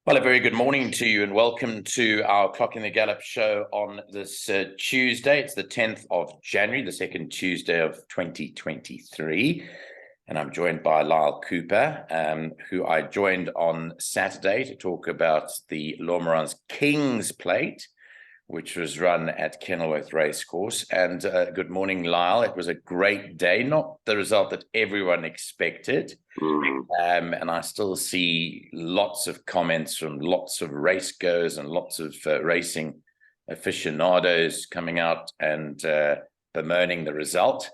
Well, a very good morning to you and welcome to our Clock in the Gallop show on this Tuesday. It's the 10th of January, the second Tuesday of 2023. And I'm joined by Lyall Cooper, who I joined on Saturday to talk about the Lormeran's King's Plate, which was run at Kenilworth Racecourse. And good morning, Lyall. It was a great day, not the result that everyone expected. And I still see lots of comments from lots of race goers and lots of racing aficionados coming out and bemoaning the result.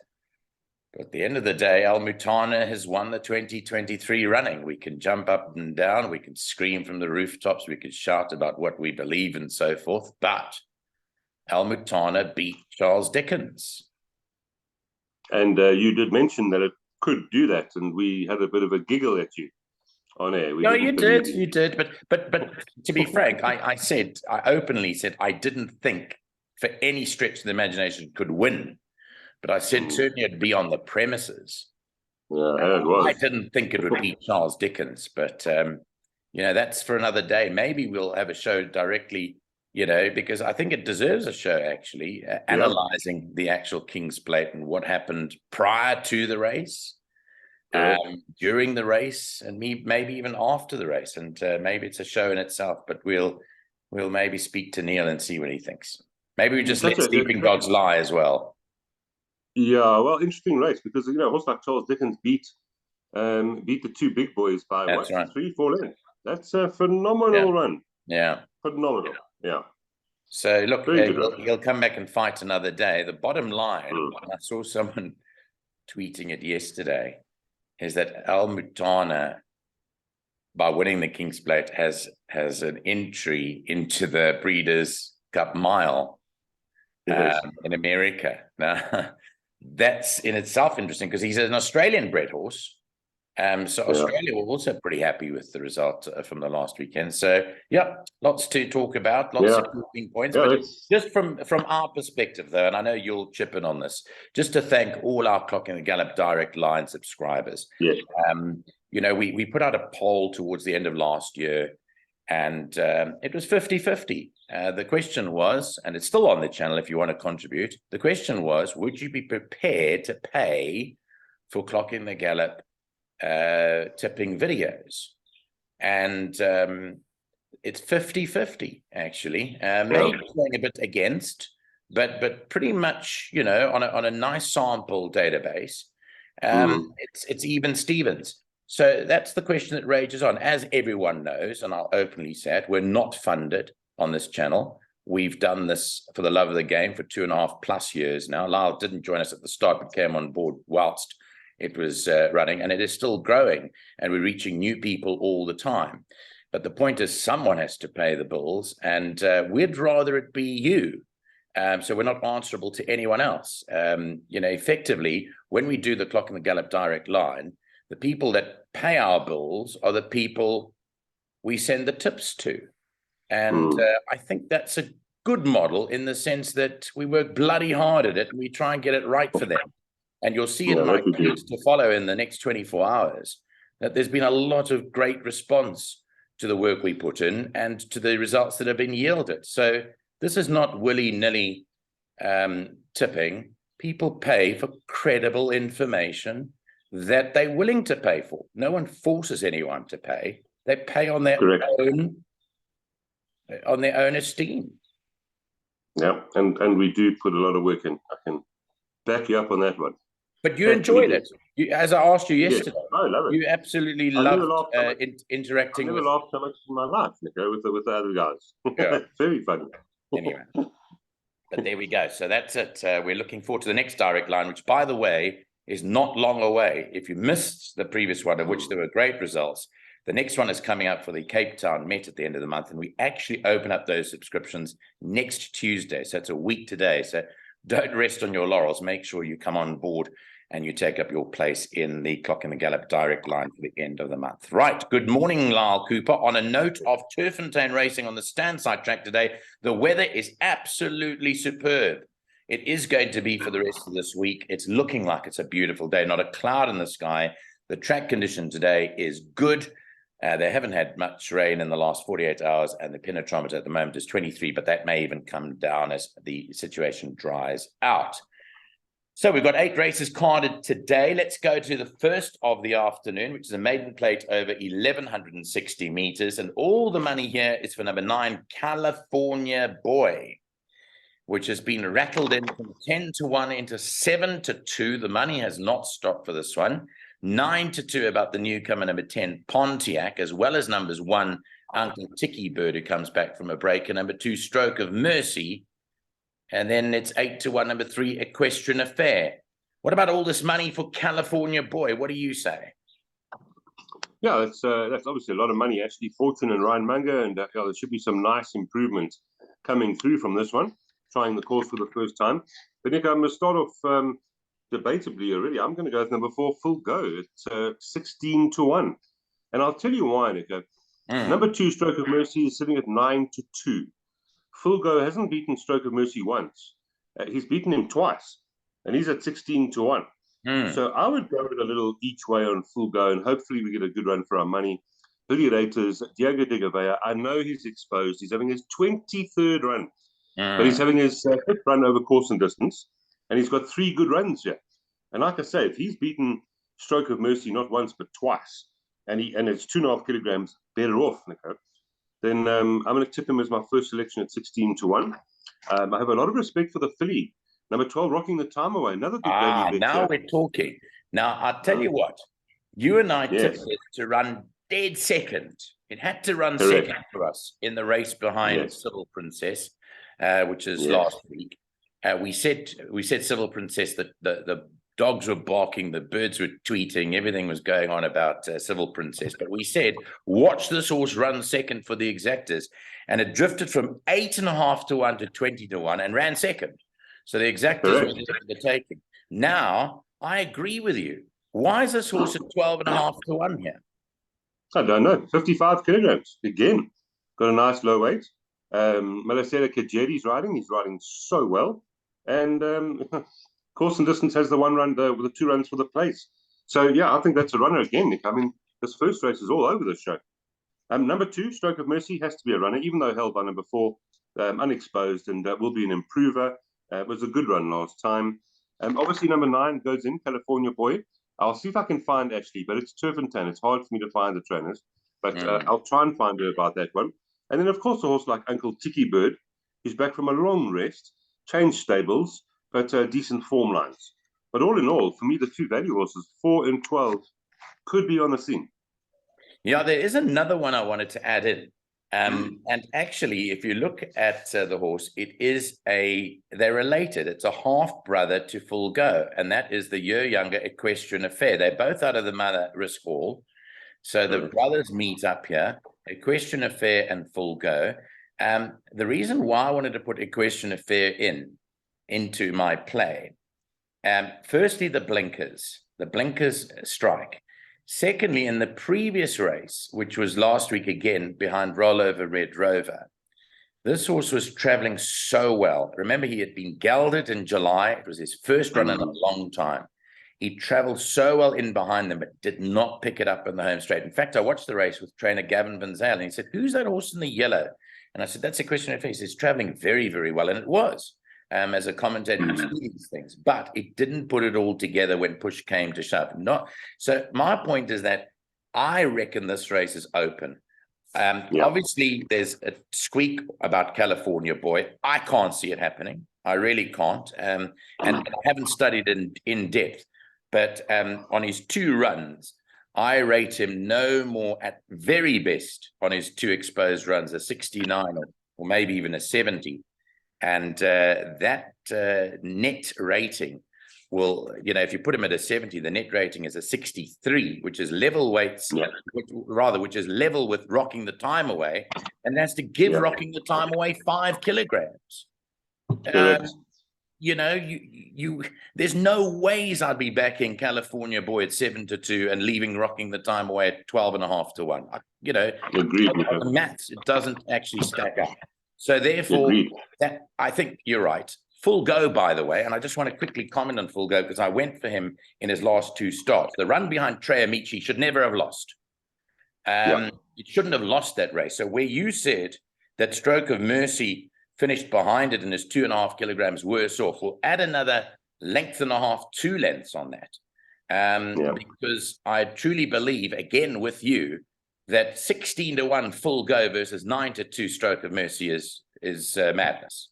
But at the end of the day, Al Mutana has won the 2023 running. We can jump up and down, we can scream from the rooftops, we can shout about what we believe and so forth, but Al Mutana beat Charles Dickens. And you did mention that it could do that, and we had a bit of a giggle at you on air. No, you did. But to be frank, I openly said I didn't think for any stretch of the imagination it could win. But I said certainly it'd be on the premises. Yeah, it was. I didn't think it would beat Charles Dickens, but that's for another day. Maybe we'll have a show directly, because I think it deserves a show actually, analyzing the actual King's Plate and what happened prior to the race, during the race, and maybe even after the race. And maybe it's a show in itself, but we'll maybe speak to Neil and see what he thinks. Maybe we just let sleeping dogs lie as well. Yeah, well, interesting race because a horse like Charles Dickens beat the two big boys by 3-4 lengths. That's a phenomenal run. Yeah, phenomenal. Yeah. So look, he'll come back and fight another day. The bottom line, and I saw someone tweeting it yesterday, is that Al Mutana, by winning the King's Plate, has an entry into the Breeders' Cup Mile in America. Now, that's in itself interesting because he's an Australian-bred horse. So Australia were also pretty happy with the result from the last weekend. So, lots to talk about, lots of talking points. But just from our perspective, though, and I know you'll chip in on this, just to thank all our Clock in the Gallop Direct Line subscribers. Yes. We put out a poll towards the end of last year, and it was 50-50. The question was, and it's still on the channel if you want to contribute, the question was, would you be prepared to pay for Clock in the Gallop tipping videos? And it's 50-50 actually, maybe going a bit against, but pretty much on a nice sample database, it's even Stevens. So that's the question that rages on. As everyone knows, and I'll openly say it, we're not funded on this channel. We've done this for the love of the game for 2.5+ years now. Lyall didn't join us at the start, but came on board whilst it was running, and it is still growing, and we're reaching new people all the time. But the point is someone has to pay the bills, and we'd rather it be you. So we're not answerable to anyone else. Effectively, when we do the Clock in the Gallop Direct Line, the people that pay our bills are the people we send the tips to. And I think that's a good model in the sense that we work bloody hard at it and we try and get it right for them. And you'll see in my tweets to follow in the next 24 hours that there's been a lot of great response to the work we put in and to the results that have been yielded. So this is not willy-nilly tipping. People pay for credible information that they're willing to pay for. No one forces anyone to pay. They pay on their own esteem. Yeah, and we do put a lot of work in. I can back you up on that one. But you enjoyed it. As I asked you yesterday, I love it. You absolutely loved interacting. I've never laughed so much in my life, Nico, with the other guys. Yeah. Very funny. Anyway, but there we go. So that's it. We're looking forward to the next Direct Line, which, by the way, is not long away. If you missed the previous one, of which there were great results, the next one is coming up for the Cape Town Met at the end of the month, and we actually open up those subscriptions next Tuesday. So it's a week today. So don't rest on your laurels. Make sure you come on board and you take up your place in the Clock in the Gallop Direct Line for the end of the month. Right. Good morning, Lyall Cooper. On a note of Turffontein racing on the Standside track today, the weather is absolutely superb. It is going to be for the rest of this week. It's looking like it's a beautiful day, not a cloud in the sky. The track condition today is good. They haven't had much rain in the last 48 hours, and the penetrometer at the moment is 23, but that may even come down as the situation dries out. So we've got 8 races carded today. Let's go to the first of the afternoon, which is a maiden plate over 1,160 meters. And all the money here is for number 9, California Boy, which has been rattled in from 10-1 into 7-2. The money has not stopped for this one. 9-2 about the newcomer, number 10, Pontiac, as well as numbers 1, Uncle Tiki Bird, who comes back from a break, and number 2, Stroke of Mercy. And then it's 8-1, number 3, Equestrian Affair. What about all this money for California Boy? What do you say? Yeah, that's obviously a lot of money, actually. Fortune and Ryan Munger, and there should be some nice improvement coming through from this one, trying the course for the first time. But Nick, I'm going to start off debatably already. I'm going to go with number 4, Full Go. It's 16-1. And I'll tell you why, Nick. Number 2, Stroke of Mercy, is sitting at 9-2. Full Go hasn't beaten Stroke of Mercy once. He's beaten him twice, and he's at 16-1. So I would go with a little each way on Full Go, and hopefully we get a good run for our money. Raters, Diego de Gavea, I know he's exposed. He's having his 23rd run, but he's having his 5th run over course and distance, and he's got 3 good runs here. And like I say, if he's beaten Stroke of Mercy not once but twice, and it's 2.5 kilograms better off, Nico, then I'm going to tip him as my first selection at 16-1. I have a lot of respect for the filly, number 12, Rocking the Time Away. Another good value bet. Now we're talking. Now, I'll tell you what. You and I tipped it to run dead second. It had to run second for us in the race behind Civil Princess, which is last week. We said Civil Princess that the dogs were barking, the birds were tweeting, everything was going on about Civil Princess. But we said, watch this horse run second for the exactors. And it drifted from 8.5-1 to 20-1 and ran second. So the exactors were the taking. Now, I agree with you. Why is this horse at 12.5-1 here? I don't know. 55 kilograms. Again, got a nice low weight. Malasera Kajedi's riding. He's riding so well. And course and distance has the 1 run, with the 2 runs for the place. So, yeah, I think that's a runner again, Nick. I mean, this first race is all over the show. Number 2, Stroke of Mercy, has to be a runner, even though held by number 4, unexposed, and will be an improver. It was a good run last time. Obviously, number 9 goes in, California Boy. I'll see if I can find, actually, but it's Turffontein. It's hard for me to find the trainers, but I'll try and find out about that one. And then, of course, a horse like Uncle Tiki Bird, who's back from a long rest, changed stables, but decent form lines. But all in all, for me, the 2 value horses, 4 and 12, could be on the scene. Yeah, there is another one I wanted to add in. And actually, if you look at the horse, they're related. It's a half-brother to Full Go, and that is the year younger Equestrian Affair. They're both out of the mother Risk Hall. So the brothers meet up here, Equestrian Affair and Full Go. The reason why I wanted to put Equestrian Affair into my play, firstly, the blinkers strike. Secondly, in the previous race, which was last week again behind Rollover Red Rover, this horse was traveling so well. Remember, he had been gelded in July. It was his first run in a long time. He traveled so well in behind them, but did not pick it up in the home straight. In fact, I watched the race with trainer Gavin Van Zyl, and he said, "Who's that horse in the yellow?" And I said, "That's Equestrian Affair." He says, traveling very, very well. And it was. As a commentator, you see these things, but it didn't put it all together when push came to shove. So my point is that I reckon this race is open. Obviously, there's a squeak about California Boy. I can't see it happening. I really can't. And I haven't studied in depth, but on his 2 runs, I rate him no more, at very best, on his 2 exposed runs, a 69 or maybe even a 70. And that net rating will, if you put him at a 70, the net rating is a 63, which is level weights, which is level with Rocking the Time Away. And that's to give Rocking the Time Away 5 kilograms. There's no ways I'd be backing California Boy at 7-2 and leaving Rocking the Time Away at 12.5-1. Agreed. The maths, it doesn't actually stack up. So therefore, I think you're right. Full Go, by the way, and I just want to quickly comment on Full Go because I went for him in his last 2 starts. The run behind Trey Amici should never have lost. It shouldn't have lost that race. So where you said that Stroke of Mercy finished behind it and is 2.5 kilograms worse off, we'll add another 1.5 lengths, 2 lengths on that. Because I truly believe, again with you, that 16-1 Full Go versus 9-2 Stroke of Mercy is madness.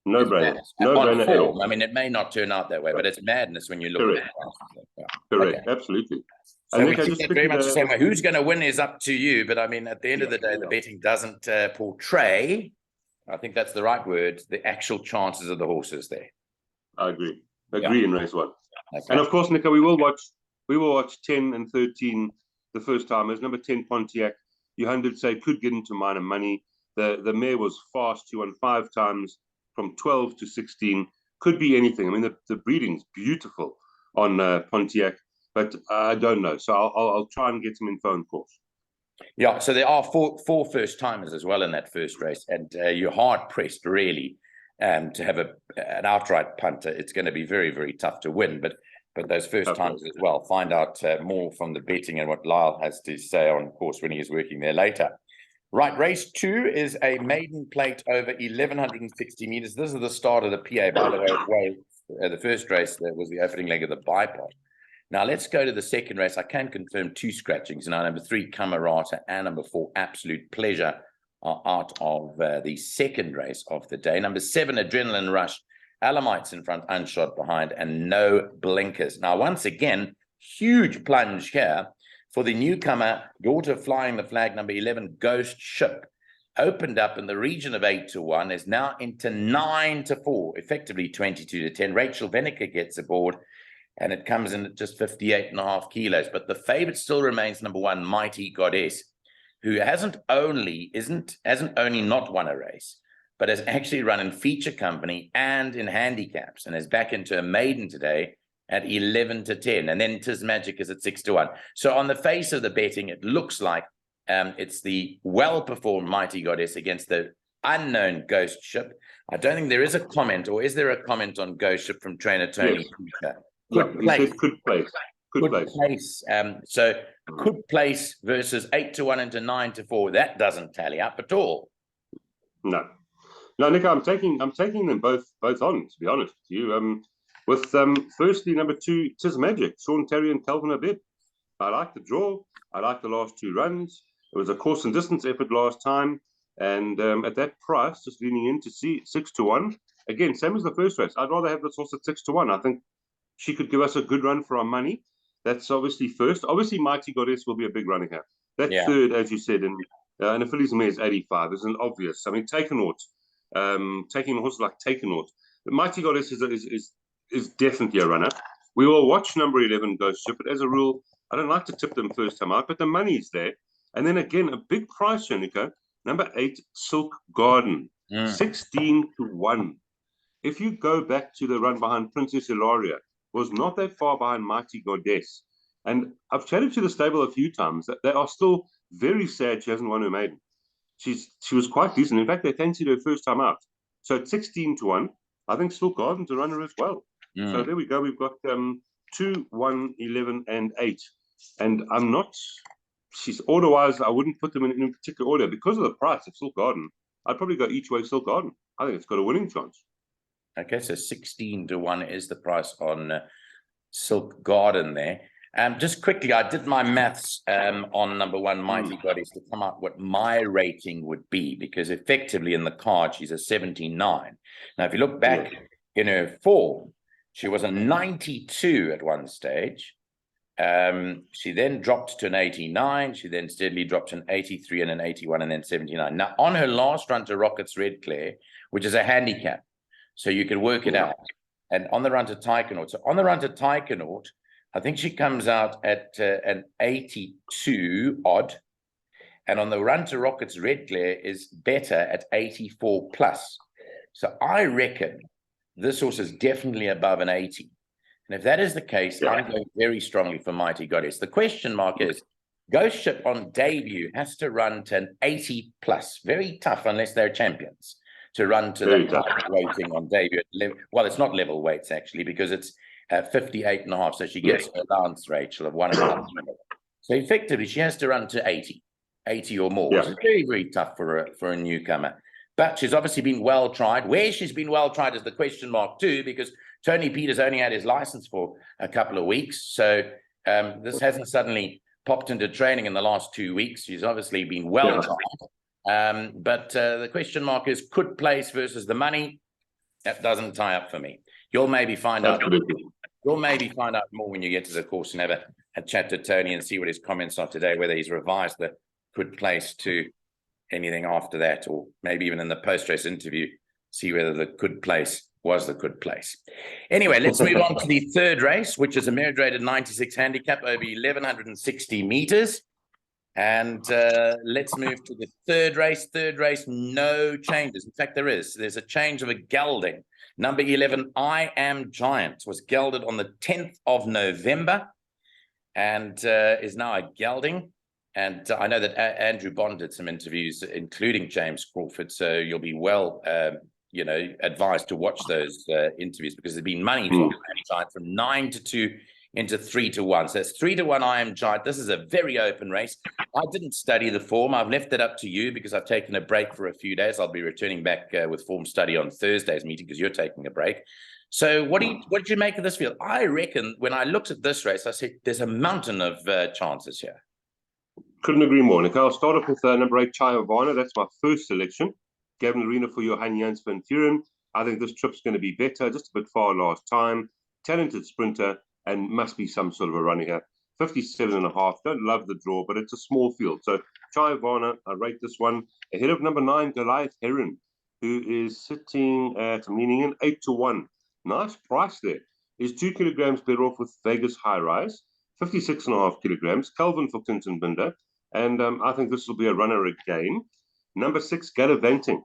No brainer. No brainer at all. I mean, it may not turn out that way, but it's madness when you look at it. Correct. Absolutely. So we keep that very much the same way. Who's going to win is up to you. But I mean, at the end of the day, the betting doesn't portray, I think that's the right word, the actual chances of the horses there. I agree. In race 1. Okay. And of course, Nico, we will watch 10 and 13 the first timers. Number 10 Pontiac, you 100 say could get into minor money. The mare was fast. She won 5 times from 12 to 16. Could be anything. I mean, the breeding's beautiful on Pontiac, but I don't know. So I'll try and get some info on course. Yeah, so there are four first timers as well in that first race, and you're hard pressed really to have an outright punter. It's going to be very, very tough to win, but those first timers as well. Find out more from the betting and what Lyall has to say on course when he is working there later. Right, race 2 is a maiden plate over 1,160 meters. This is the start of the PA, by the way. The first race that was the opening leg of the bipod. Now let's go to the second race. I can confirm 2 scratchings. Now number 3 Camerata and number 4 Absolute Pleasure are out of the second race of the day. Number 7 Adrenaline Rush, Alamites in front, Unshot behind, and No Blinkers. Now once again, huge plunge here for the newcomer, daughter flying the flag, number 11 Ghost Ship. Opened up in the region of 8-1, is now into 9-4, effectively 22-10. Rachel Venneker gets aboard, and it comes in at just 58.5 kilos. But the favorite still remains number 1, Mighty Goddess, who hasn't only not won a race, but has actually run in feature company and in handicaps, and is back into a maiden today at 11-10. And then Tis Magic is at 6-1. So on the face of the betting, it looks like it's the well-performed Mighty Goddess against the unknown Ghost Ship. I don't think there is a comment, or is there a comment on Ghost Ship from trainer Tony? Yes. Could place. So could place versus 8-1 into 9-4. That doesn't tally up at all. No, Nick, I'm taking them both on. To be honest with you, with firstly number 2 Tis Magic, Sean Terry and Calvin Abib. I like the draw. I like the last 2 runs. It was a course and distance effort last time, and at that price, just leaning in to see 6-1. Again, same as the first race. I'd rather have this horse at 6-1. I think she could give us a good run for our money. That's obviously first. Obviously, Mighty Goddess will be a big runner here. That third, as you said, and the Fillies Mare is 85. Isn't obvious. I mean, taking horses like Takenaut. The Mighty Goddess is definitely a runner. We will watch number 11 Ghost Ship, but as a rule, I don't like to tip them first time out, but the money's there. And then again, a big price, Nico. Number 8, Silk Garden, 16-1. If you go back to the run behind Princess Ilaria, was not that far behind Mighty Goddess. And I've chatted to the stable a few times that they are still very sad she hasn't won her maiden. She was quite decent. In fact, they fancied her first time out. So at 16-1, I think Silk Garden's a runner as well. So there we go. We've got 2, 1, 11, and 8. And I'm not... order-wise, I wouldn't put them in a particular order. Because of the price of Silk Garden, I'd probably go each way Silk Garden. I think it's got a winning chance. Okay, so 16-1 is the price on Silk Garden there. Just quickly, I did my maths on number 1, Mighty Goddess, to come up what my rating would be, because effectively in the card, she's a 79. Now, if you look back in her form, she was a 92 at one stage. She then dropped to an 89. She then steadily dropped to an 83 and an 81 and then 79. Now, on her last run to Rockets Red Clare, which is a handicap, so you can work it out, and on the run to Taikenaut. So on the run to Taikenaut, I think she comes out at an 82 odd, and on the run to Rockets Red Clare is better at 84 plus. So I reckon this horse is definitely above an 80. And if that is the case, I'm going very strongly for Mighty Goddess. The question mark is, Ghost Ship on debut has to run to an 80 plus. Very tough unless they're champions to run to that rating on debut. Well, it's not level weights actually, because it's 58.5. So she gets an allowance, Rachel, of 1.5. So effectively, she has to run to 80 or more, which is very, very tough for a newcomer. But she's obviously been well tried. Where she's been well tried is the question mark too, because Tony Peters only had his license for a couple of weeks. So this hasn't suddenly popped into training in the last 2 weeks. She's obviously been well tried. But the question mark is could place versus the money. That doesn't tie up for me. You'll maybe find out. You'll maybe find out more when you get to the course and have a chat to Tony and see what his comments are today, whether he's revised the could place to anything after that, or maybe even in the post-race interview, see whether the could place was the good place. Anyway, let's move on to the third race, which is a merit rated 96 handicap over 1,160 meters. And let's move to the third race. Third race, no changes. In fact, there's a change of a gelding. Number 11, I Am Giant, was gelded on the 10th of November and is now a gelding. And I know that Andrew Bond did some interviews, including James Crawford. So you'll be well, advised to watch those interviews, because there's been money for Giant from 9-2 into 3-1. So it's 3-1 I Am Giant. This is a very open race. I didn't study the form. I've left it up to you because I've taken a break for a few days. I'll be returning back with form study on Thursday's meeting because you're taking a break. So what did you make of this field? I reckon when I looked at this race, I said there's a mountain of chances here. Couldn't agree more, Nick. I'll start off with number 8, Chayavana. That's my first selection. Gavin Arena for Johan Jans van Vuren. I think this trip's going to be better, just a bit far last time. Talented sprinter, and must be some sort of a runner here. 57.5. Don't love the draw, but it's a small field. So Chayavana, I rate this one ahead of number 9, Goliath Heron, who is sitting at, I'm leaning in, 8-1. Nice price there. Is 2 kilograms better off with Vegas High Rise. 56.5 kilograms. Calvin for Clinton Binder. And I think this will be a runner again. Number 6, Gallivanting,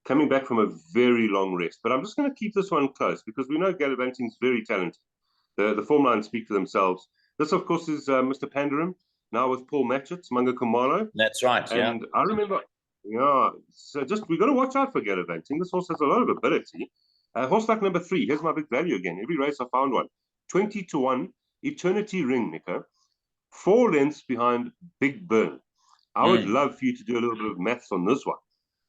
coming back from a very long rest. But I'm just going to keep this one close because we know Gallivanting is very talented. The form lines speak for themselves. This, of course, is Mr. Pandarum, now with Paul Matchett, Manga Kumalo. That's right, and I remember, so just we've got to watch out for Gallivanting. This horse has a lot of ability. Horse like number 3, here's my big value again. Every race I found one. 20-1, Eternity Ring, Nico. 4 lengths behind Big Burn. I would love for you to do a little bit of maths on this one.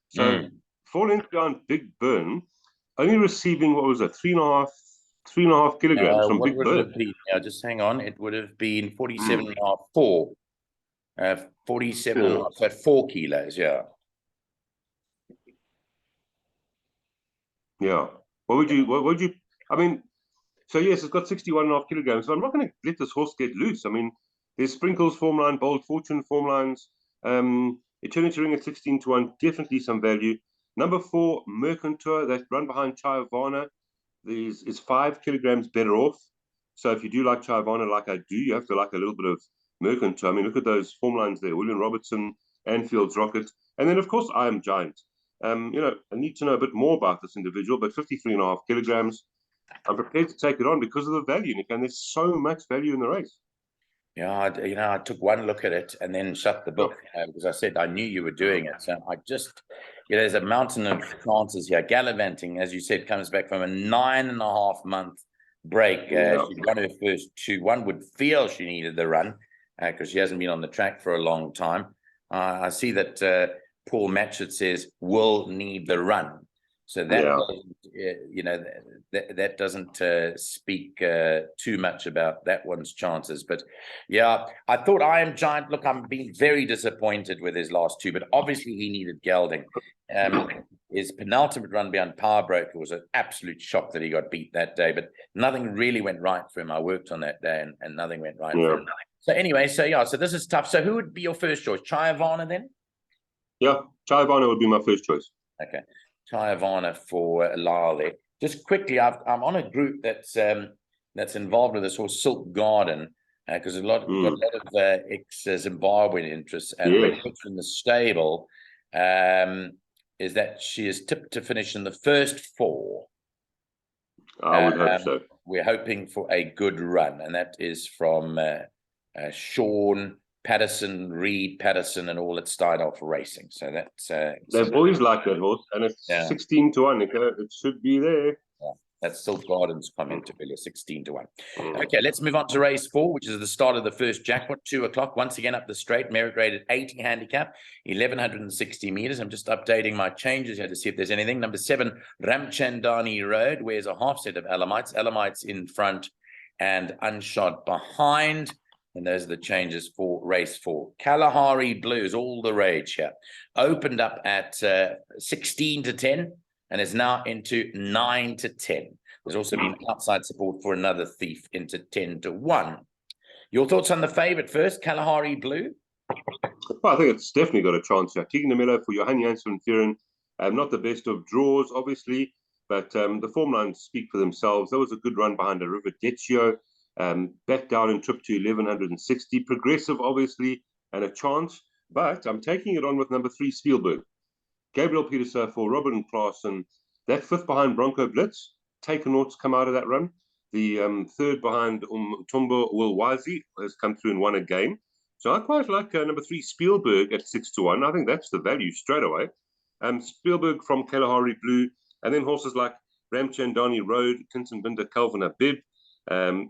So 4 lengths behind Big Burn, only receiving, what was it, 3.5 kilograms from Big Burn. Just hang on. It would have been 47.5, 4. 47.5, so 4 kilos, Yeah. What would you, I mean, so yes, it's got 61.5 kilograms. So I'm not going to let this horse get loose. I mean, there's Sprinkles form line, Bold Fortune form lines, Eternity Ring at 16-1, definitely some value. Number 4, Mercantour, that run behind Chayavana, is 5 kilograms better off. So if you do like Chayavana like I do, you have to like a little bit of Mercantour. I mean, look at those form lines there. William Robertson, Anfield's Rocket. And then, of course, I Am Giant. I need to know a bit more about this individual, but 53.5 kilograms. I'm prepared to take it on because of the value, Nick, and there's so much value in the race. I took one look at it and then shut the book because I said I knew you were doing it. So I just, there's a mountain of chances here. Gallivanting, as you said, comes back from a 9.5-month break. She won her first 2. One would feel she needed the run because she hasn't been on the track for a long time. I see that Paul Matchett says will need the run. So that that doesn't speak too much about that one's chances. But I thought I Am Giant. Look, I'm being very disappointed with his last 2, but obviously he needed gelding. His penultimate run behind Power Broker was an absolute shock that he got beat that day, but nothing really went right for him. I worked on that day and nothing went right for him. So anyway, so this is tough. So who would be your first choice? Chayavana then? Yeah, Chayavana would be my first choice. Okay. Chayavana for Lyall there. Just quickly, I'm on a group that's involved with this horse, Silk Garden, because got a lot of ex-Zimbabwean interests, and in the stable is that she is tipped to finish in the first 4. I would hope so. We're hoping for a good run, and that is from Sean Patterson, Reed Patterson, and all at Steinhoff Racing. So that's they've always liked that horse, and it's 16-1. It should be there. That's Silk Gardens comment earlier, 16 to 1. Okay, let's move on to race 4, which is the start of the first jackpot, 2 o'clock. Once again, up the straight, merit rated 80 handicap, 1,160 meters. I'm just updating my changes here to see if there's anything. Number 7, Ramchandani Road, wears a half set of Alamites. Alamites in front and Unshot behind. And those are the changes for race 4. Kalahari Blues, all the rage here. Opened up at 16 to 10. And is now into 9 to 10. There's also been outside support for another thief into 10 to 1. Your thoughts on the favourite first, Kalahari Blue? Well, I think it's definitely got a chance here. Keegan Miller for Johan Janssen and Fearon. Not the best of draws, obviously, but the form lines speak for themselves. There was a good run behind a River Deccio. Back down in trip to 1,160. Progressive, obviously, and a chance. But I'm taking it on with number 3, Spielberg. Gabriel Peterson for Robin Klaassen. That 5th behind Bronco Blitz. Taken ought to come out of that run. The 3rd behind Tumbo Wilwazi has come through and won again. So I quite like number 3, Spielberg at 6 to 1. I think that's the value straight away. Spielberg from Kalahari Blue. And then horses like Ramchandani Road, Clinton Binder, Calvin Abib.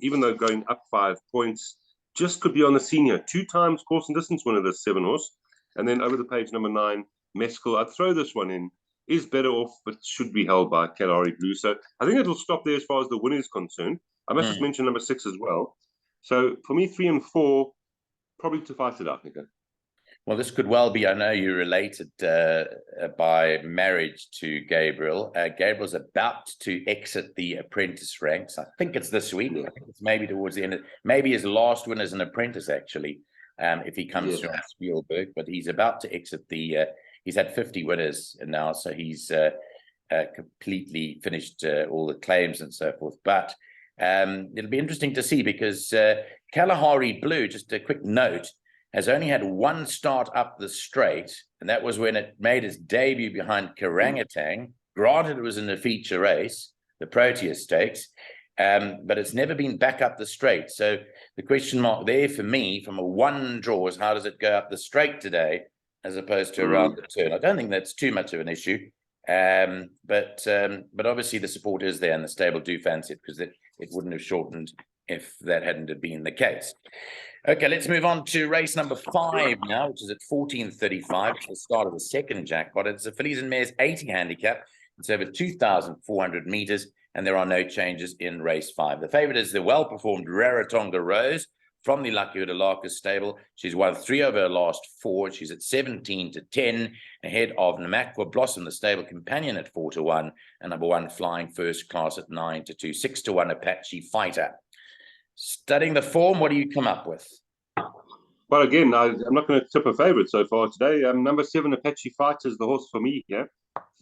Even though going up 5 points, just could be on the senior. 2 times course and distance winner, this 7 horse. And then over the page, number 9, Mescal. I'd throw this one in. Is better off, but should be held by Kalahari Blue. So I think it'll stop there as far as the winner is concerned. I must just mention number 6 as well. So for me, 3 and 4, probably to fight it out, Nico. Well, this could well be. I know you're related by marriage to Gabriel. Gabriel's about to exit the apprentice ranks. I think it's this week. I think it's maybe towards the end. Maybe his last win as an apprentice, actually, if he comes through on Spielberg. But he's about to exit the... he's had 50 winners now, so he's completely finished all the claims and so forth. But it'll be interesting to see because Kalahari Blue, just a quick note, has only had 1 start up the straight, and that was when it made its debut behind Karangatang. Granted, it was in a feature race, the Proteus Stakes, but it's never been back up the straight. So the question mark there for me, from a 1 draw, is how does it go up the straight today, as opposed to around the turn? I don't think that's too much of an issue, but obviously the support is there, and the stable do fancy it because it wouldn't have shortened if that hadn't have been the case. Okay, let's move on to race number 5 now, which is at 14:35. It's the start of the second jackpot. It's a Fillies and Mares 80 handicap. It's over 2,400 meters, and there are no changes in race 5. The favorite is the well-performed Rarotonga Rose from the Lucky Hoodalaka stable. She's won 3 over her last 4. She's at 17 to 10, ahead of Namakwa Blossom, the stable companion, at 4 to 1, and number 1 Flying First Class at 9 to 2, 6 to 1 Apache Fighter. Studying the form, what do you come up with? Well, again, I'm not going to tip a favorite so far today. Number 7 Apache Fighter is the horse for me here.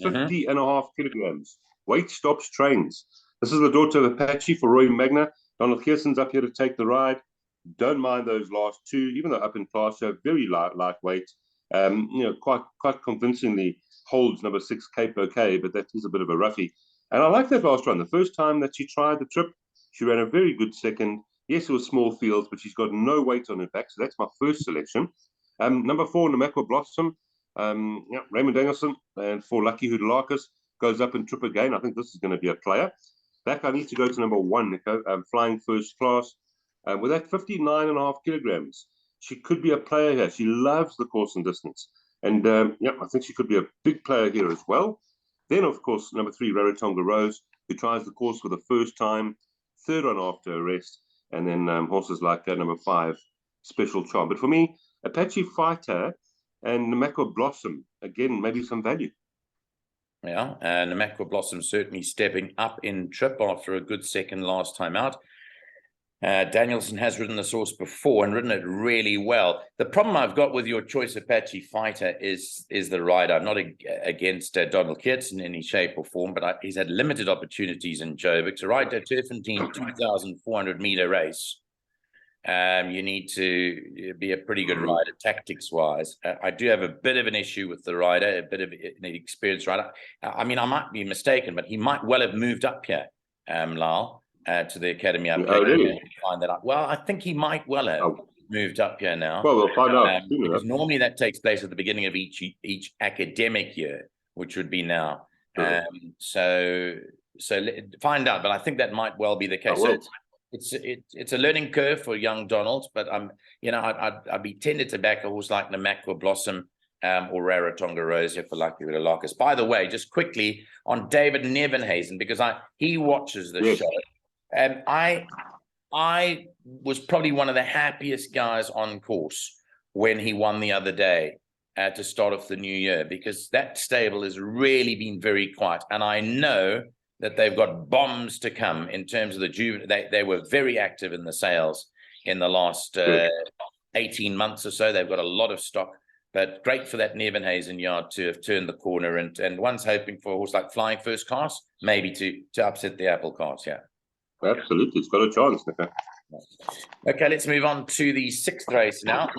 50.5 kilograms. Weight stops trains. This is the daughter of Apache for Roy Magna. Donald Kearson's up here to take the ride. Don't mind those last 2, even though up in class, so very lightweight. Quite convincingly holds number 6 Cape OK, but that is a bit of a roughie. And I like that last run. The first time that she tried the trip, she ran a very good second. Yes, it was small fields, but she's got no weight on her back, so that's my first selection. Number 4, Namakwa Blossom. Raymond Danielson, and for Lucky Hoodalakas goes up and trip again. I think this is going to be a player. Back, I need to go to number 1, Nico, Flying First Class. With that 59.5 kilograms, she could be a player here. She loves the course and distance. And I think she could be a big player here as well. Then, of course, number 3, Rarotonga Rose, who tries the course for the first time, 3rd run after arrest. And then horses like number 5, Special Charm. But for me, Apache Fighter and Namakwa Blossom, again, maybe some value. Yeah, Namakwa Blossom certainly stepping up in trip after a good second last time out. Danielson has ridden this horse before and ridden it really well. The problem I've got with your choice, Apache Fighter, is the rider. I'm not against Donald Keats in any shape or form, but he's had limited opportunities in Joburg. To ride a Turffontein 2,400-meter race, you need to be a pretty good rider, tactics-wise. I do have a bit of an issue with the rider, a bit of an experienced rider. I mean, I might be mistaken, but he might well have moved up here, Lyall. To the academy up here. Really? Find that out. Well, I think he might well have moved up here now. Well, we'll find out because normally that takes place at the beginning of each academic year, which would be now. So find out, but I think that might well be the case. So it's a learning curve for young Donald, but I'd be tended to back a horse like Namakwa Blossom or Rarotonga Rosia for Lucky with a Locus. By the way, just quickly on David Nevenhazen, because he watches the show, and I was probably one of the happiest guys on course when he won the other day to start off the new year, because that stable has really been very quiet, and I know that they've got bombs to come in terms of the juvenile. They were very active in the sales in the last 18 months or so. They've got a lot of stock, but great for that Nevenhazen yard to have turned the corner, and one's hoping for a horse like Flying First Class, maybe to upset the apple carts. Yeah, absolutely, it's got a chance. Okay, let's move on to the sixth race now,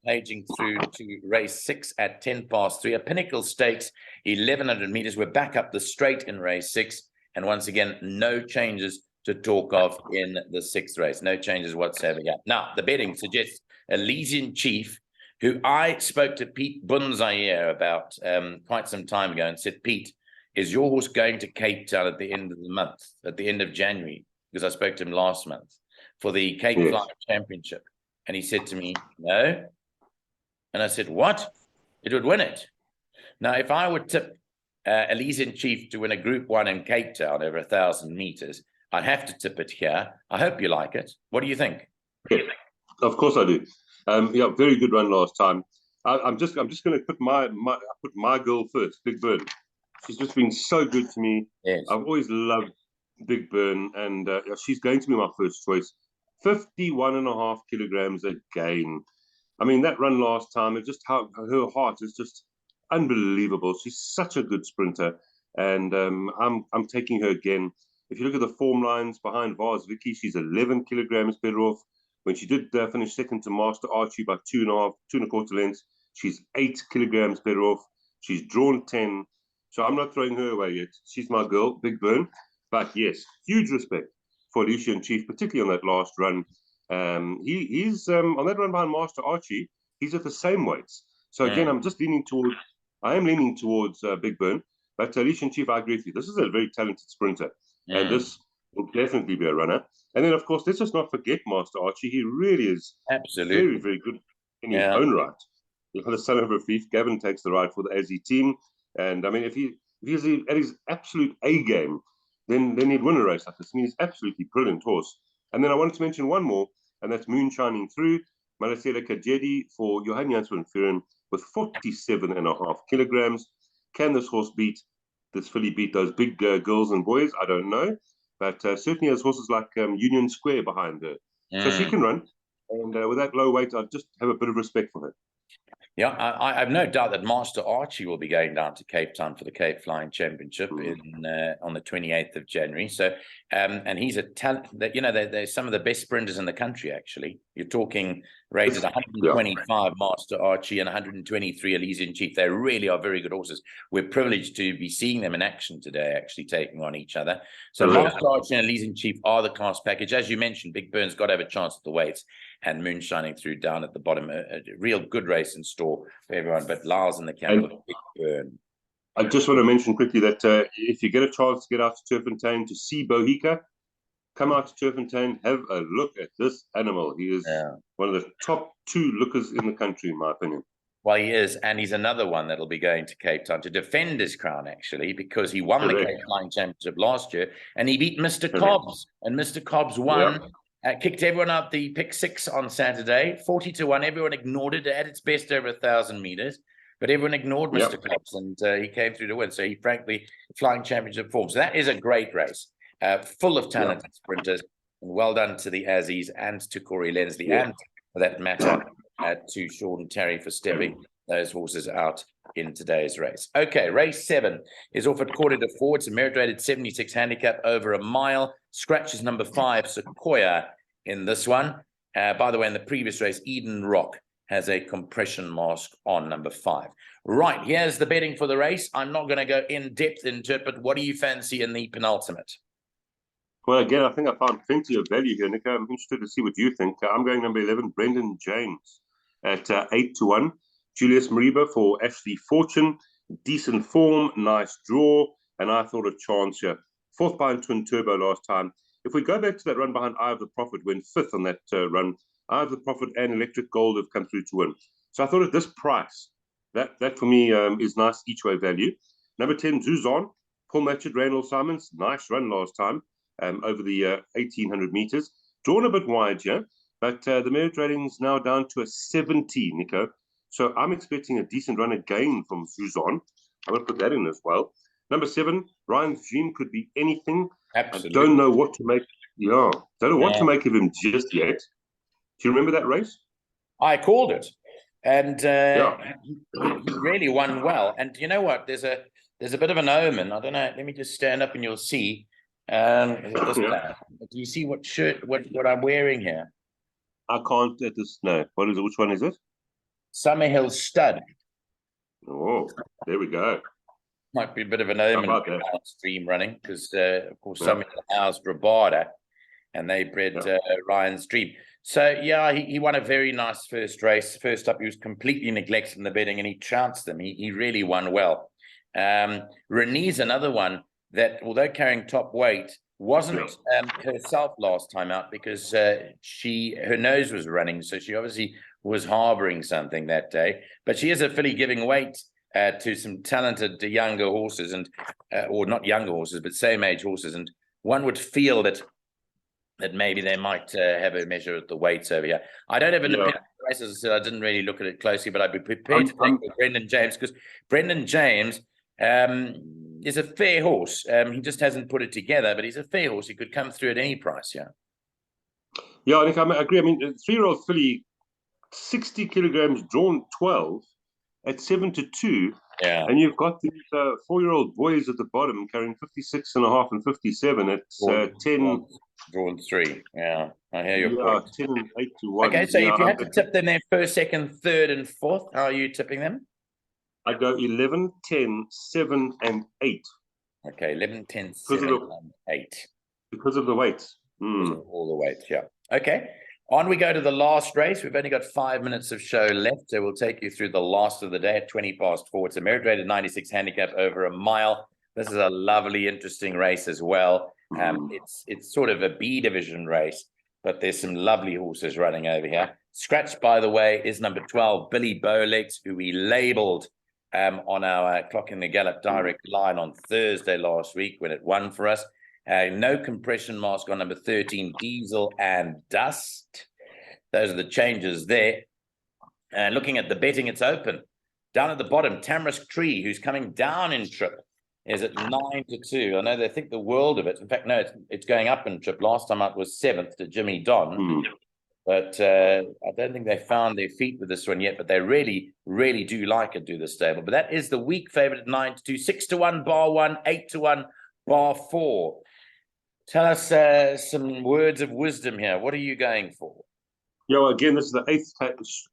paging through to race 6 at 3:10, a Pinnacle Stakes, 1,100 meters. We're back up the straight in race 6. And once again, no changes to talk of in the 6th race. No changes whatsoever. Yeah. Now, the betting suggests Elysian Chief, who I spoke to Pete Bunzayer about quite some time ago and said, Pete, is your horse going to Cape Town at the end of the month, at the end of January? Because I spoke to him last month for the Cape Fly Championship. And he said to me, no. And I said, what? It would win it. Now, if I would tip Elysian Chief to win a Group 1 in Cape Town over 1,000 meters, I'd have to tip it here. I hope you like it. What do you think? Yeah, of course I do. Yeah, very good run last time. I'm just going to put my girl first, Big Burn. She's just been so good to me. Yes. I've always loved Big Burn, and she's going to be my first choice. 51.5 kilograms again. I mean, that run last time, it just how her heart is just unbelievable. She's such a good sprinter, and I'm taking her again. If you look at the form lines behind Vars Vicky, she's 11 kilograms better off. When she did finish second to Master Archie by 2.25 lengths, she's 8 kilograms better off. She's drawn 10, so I'm not throwing her away yet. She's my girl, Big Burn. But yes, huge respect for Elysian Chief, particularly on that last run. He's on that run behind Master Archie. He's at the same weights. So again, I'm leaning towards Big Burn. But Elysian Chief, I agree with you. This is a very talented sprinter, and this will definitely be a runner. And then, of course, let's just not forget Master Archie. He really is very, very good in his own right. The son of a thief, Gavin takes the ride for the Aussie team. And I mean, if he's at his absolute A game, then he'd win a race like this. I mean, he's absolutely brilliant horse. And then I wanted to mention one more, and that's Moonshining Through, Malasela Kajedi for Johan Janssen Fearon with 47.5 kilograms. Can this horse this filly beat those big girls and boys? I don't know. But certainly has horses like Union Square behind her. So she can run. And with that low weight, I just have a bit of respect for her. Yeah, I have no doubt that Master Archie will be going down to Cape Town for the Cape Flying Championship on the 28th of January. So, and he's a talent that, they're some of the best sprinters in the country, actually. You're talking rated 125 Master Archie and 123 Elysian Chief. They really are very good horses. We're privileged to be seeing them in action today, actually taking on each other. So Master Archie and Elysian Chief are the class package. As you mentioned, Big Burn's got to have a chance at the weights, and Moonshining Through down at the bottom. A real good race in store for everyone, but Lyall's in the camp with Big Burn. I just want to mention quickly that if you get a chance to get out to Turffontein to see Bohica, come out to Turffontein, have a look at this animal. He is one of the top 2 lookers in the country, in my opinion. Well, he is, and he's another one that'll be going to Cape Town to defend his crown, actually, because he won the Cape Flying Championship last year, and he beat Mr. Cobbs, and Mr. Cobbs won. Kicked everyone out the pick 6 on Saturday, 40-1. Everyone ignored it. It had its best over 1,000 meters, but everyone ignored Mr. Cobbs, and he came through to win. So he, frankly, flying championship form. So that is a great race, full of talented sprinters. And well done to the Aussies and to Corey Lensley, and for that matter, to Sean Terry for stepping those horses out in today's race. Okay, race 7 is off at 4:45. It's a merit-rated 76 handicap over a mile. Scratches number 5, Sequoia, in this one. By the way, in the previous race, Eden Rock has a compression mask on number 5. Right, here's the betting for the race. I'm not going to go in depth into it, but what do you fancy in the penultimate? Well, again, I think I found plenty of value here, Nick. I'm interested to see what you think. I'm going number 11, Brendan James, at 8-1. Julius Mariba for Ashley Fortune. Decent form, nice draw, and I thought a chance here 4th behind Twin Turbo last time. If we go back to that run behind Eye of the Prophet, went 5th on that run. Eye of the Prophet and Electric Gold have come through to win. So I thought at this price, that for me is nice each way value. Number 10, Zuzon, Paul Matchett, Randall Simons, nice run last time over the 1800 meters. Drawn a bit wide here, but the merit rating's now down to a 70, Nico. So I'm expecting a decent run again from Zuzon. I'm going to put that in as well. Number 7, Ryan's Dream could be anything. Absolutely. I don't know what to make. Yeah, don't know what to make of him just yet. Do you remember that race? I called it, and he really won well. And you know what? There's a bit of an omen. I don't know. Let me just stand up and you'll see. Do you see what I'm wearing here? I can't at this. No. What is it? Which one is it? Summerhill Stud. Oh, there we go. Might be a bit of an omen about that? Stream running because, of course, Summerhill housed Rabada, and they bred Ryan's Dream. So yeah, he won a very nice first race. First up, he was completely neglected in the betting, and he trounced them. He really won well. Renee's another one that, although carrying top weight, wasn't herself last time out because her nose was running, so she obviously was harboring something that day. But she is a filly giving weight to some talented younger horses, and or not younger horses, but same age horses, and one would feel that maybe they might have a measure at the weights over here. I don't have an opinion. As I said, I didn't really look at it closely, but I'd be prepared to take Brendan James, because Brendan James is a fair horse. He just hasn't put it together, but he's a fair horse. He could come through at any price, Yeah, I think I agree. I mean, 3-year-old filly, 60 kilograms, drawn 12 at 7-2. Yeah. And you've got these 4-year-old boys at the bottom carrying 56.5 and 57 at 10. Drawn 3. Yeah, I hear your point. 10 and 8 to 1. Okay, so if you had to tip them their first, second, third, and fourth, how are you tipping them? I go 11, 10, 7, and 8. Okay, 11, 10, 7, and 8. Because of the weights. Because of all the weights, yeah. Okay, on we go to the last race. We've only got 5 minutes of show left, so we'll take you through the last of the day at 20 past 4. It's a merit rated 96 handicap over a mile. This is a lovely, interesting race as well. It's sort of a B division race, but there's some lovely horses running over here. Scratched, by the way, is number 12, Billy Bowlegs, who we labelled on our Clock in the Gallop direct line on Thursday last week when it won for us. No compression mask on number 13, Diesel and Dust. Those are the changes there. And looking at the betting, it's open. Down at the bottom, Tamarisk Tree, who's coming down in trip, is at 9-2. I know they think the world of it. In fact, no, it's going up in trip. Last time out was 7th to Jimmy Don. But I don't think they found their feet with this one yet, but they really, really do like it, do the stable. But that is the week favourite at 9-2, 6-1, bar 1, 8-1, bar 4. Tell us some words of wisdom here. What are you going for? Yeah, well, again, this is the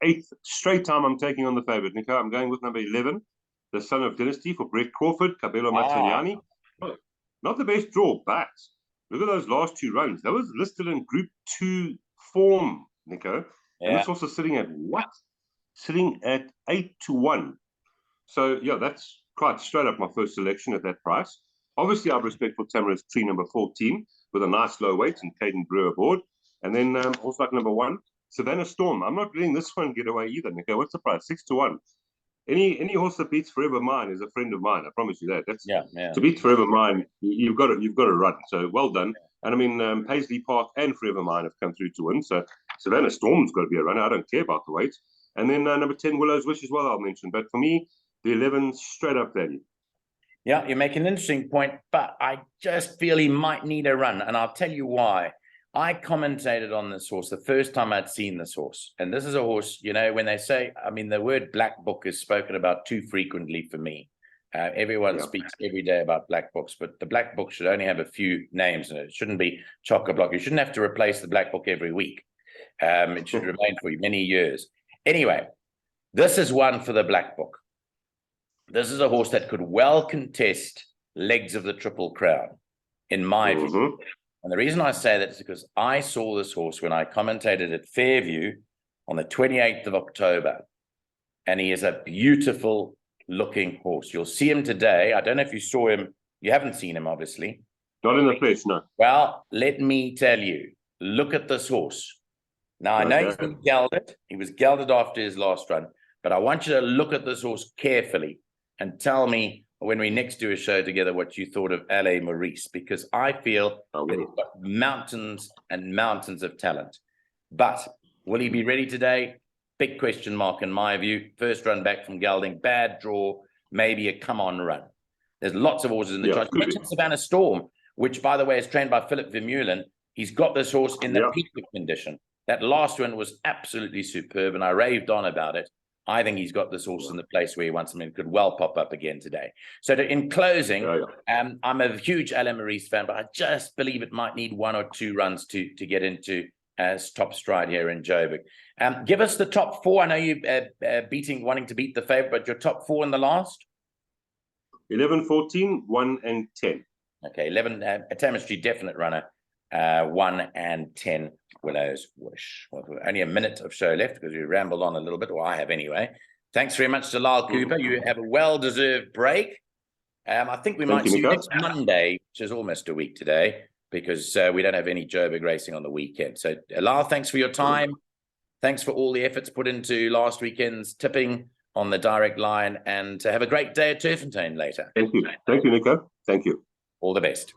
eighth straight time I'm taking on the favourite, Nico. I'm going with number 11, the Son of Dynasty for Brett Crawford, Cabello Mazzaniani. Not the best draw, but look at those last 2 runs. That was listed in Group 2 form, Nico. And this horse is sitting at what? Sitting at 8-1. So, yeah, that's quite straight up my first selection at that price. Obviously, I have respect for Tamarisk Tree, number 14, with a nice low weight and Caden Brewer aboard. And then also like number 1, Savannah Storm. I'm not letting this one get away either, Nico. What's the price? 6-1. Any horse that beats Forever Mine is a friend of mine. I promise you that. That's to beat Forever Mine, you've got to run. So well done. And I mean, Paisley Park and Forever Mine have come through to win. So Savannah Storm's got to be a runner. I don't care about the weight. And then number 10, Willow's Wish as well, I'll mention. But for me, the 11 straight up value. Yeah, you make an interesting point, but I just feel he might need a run. And I'll tell you why. I commentated on this horse the first time I'd seen this horse. And this is a horse, you know, when they say, I mean, the word black book is spoken about too frequently for me. Everyone speaks every day about black books, but the black book should only have a few names in it. It shouldn't be chock-a-block. You shouldn't have to replace the black book every week. It should remain for many years. Anyway, this is one for the black book. This is a horse that could well contest legs of the Triple Crown, in my view. And the reason I say that is because I saw this horse when I commentated at Fairview on the 28th of October. And he is a beautiful looking horse. You'll see him today. I don't know if you saw him. You haven't seen him, obviously. Not in the flesh, no. Well, let me tell you, look at this horse. Now, I know he's Okay. been gelded. He was gelded after his last run, but I want you to look at this horse carefully and tell me when we next do a show together what you thought of L.A. Maurice, because I feel that he's got mountains and mountains of talent. But will he be ready today? Big question mark in my view. First run back from gelding, bad draw, maybe a come-on run. There's lots of horses in the Yeah, choice. You mentioned Savannah Storm, which, by the way, is trained by Philip Vermeulen. He's got this horse in the peak of condition. That last one was absolutely superb, and I raved on about it. I think he's got this horse in the place where he wants him and could well pop up again today. So in closing, I'm a huge L.A. Maurice fan, but I just believe it might need 1 or 2 runs to get into top stride here in Joburg. Give us the top 4. I know you wanting to beat the favourite, but your top 4 in the last? 11, 14, 1 and 10. Okay, 11, a Tapestry definite runner, 1 and 10, Willow's Wish. Well, only a minute of show left because we rambled on a little bit, or I have anyway. Thanks very much to Lyall Cooper. You have a well-deserved break. I think we might see you next Monday, which is almost a week today, because we don't have any Joburg racing on the weekend. So, Lyall, thanks for your time. Thanks for all the efforts put into last weekend's tipping on the direct line, and have a great day at Turffontein later. Thank you. Thank you, Nico. Thank you. All the best.